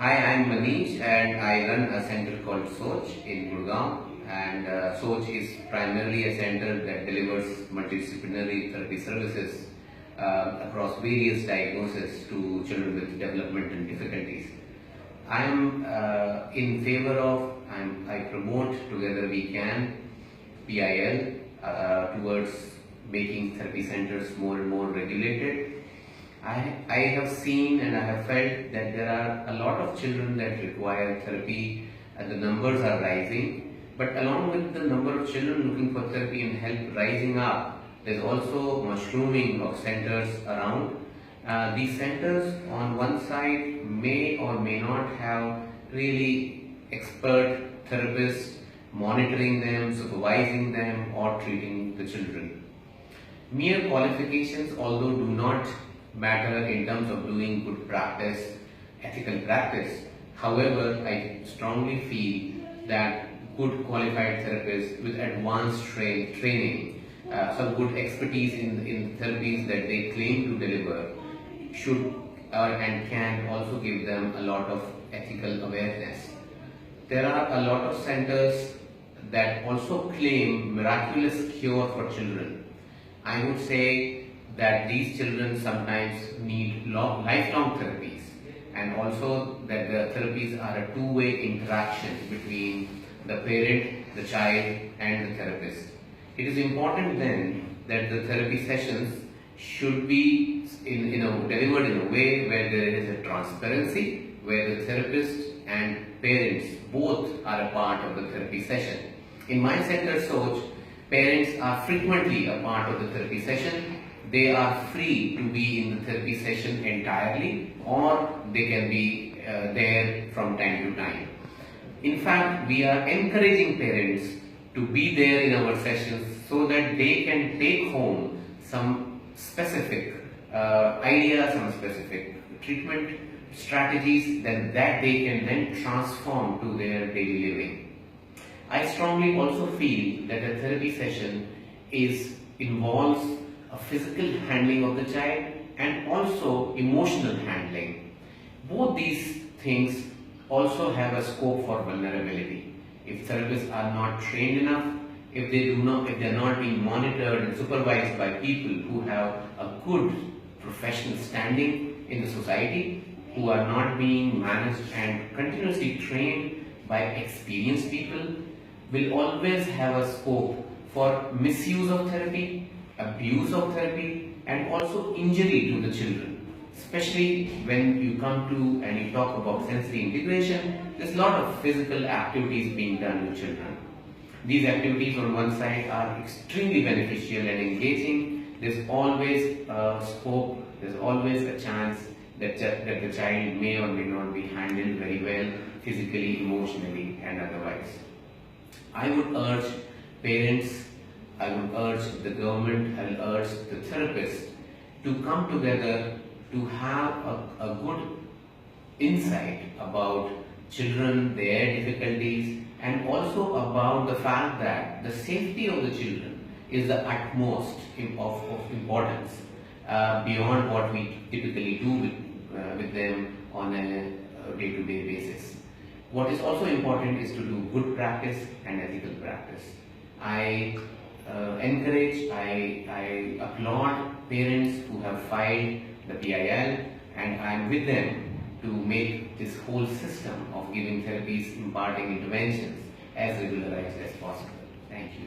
Hi, I'm Manish and I run a center called Soch in Gurgaon. And Soch is primarily a center that delivers multidisciplinary therapy services across various diagnoses to children with developmental difficulties. I am in favor of, I promote Together We Can, PIL, towards making therapy centers more and more regulated. I have seen and I have felt that there are a lot of children that require therapy and the numbers are rising. But along with the number of children looking for therapy and help rising up, there's also mushrooming of centers around. These centers on one side may or may not have really expert therapists monitoring them, supervising them or treating the children. Mere qualifications, although do not matter in terms of doing good practice, ethical practice. However, I strongly feel that good qualified therapists with advanced training, some good expertise in therapies that they claim to deliver should and can also give them a lot of ethical awareness. There are a lot of centers that also claim miraculous cure for children. I would say that these children sometimes need lifelong therapies, and also that the therapies are a two-way interaction between the parent, the child and the therapist. It is important then that the therapy sessions should be delivered in a way where there is a transparency, where the therapist and parents both are a part of the therapy session. In my center, Soch, parents are frequently a part of the therapy session. They are free to be in the therapy session entirely, or they can be there from time to time. In fact, we are encouraging parents to be there in our sessions so that they can take home some specific ideas, some specific treatment strategies that they can then transform to their daily living. I strongly also feel that a therapy session involves a physical handling of the child and also emotional handling. Both these things also have a scope for vulnerability. If therapists are not trained enough, if they are not being monitored and supervised by people who have a good professional standing in the society, who are not being managed and continuously trained by experienced people, will always have a scope for misuse of therapy, abuse of therapy and also injury to the children. Especially when you come to and you talk about sensory integration, there's a lot of physical activities being done with children. These activities on one side are extremely beneficial and engaging. There's always a scope, there's always a chance that the child may or may not be handled very well, physically, emotionally and otherwise. I would urge parents, I would urge the government, I will urge the therapists to come together to have a good insight about children, their difficulties and also about the fact that the safety of the children is the utmost of importance beyond what we typically do with them on a day-to-day basis. What is also important is to do good practice and ethical practice. I encourage, I applaud parents who have filed the PIL, and I am with them to make this whole system of giving therapies, imparting interventions as regularized as possible. Thank you.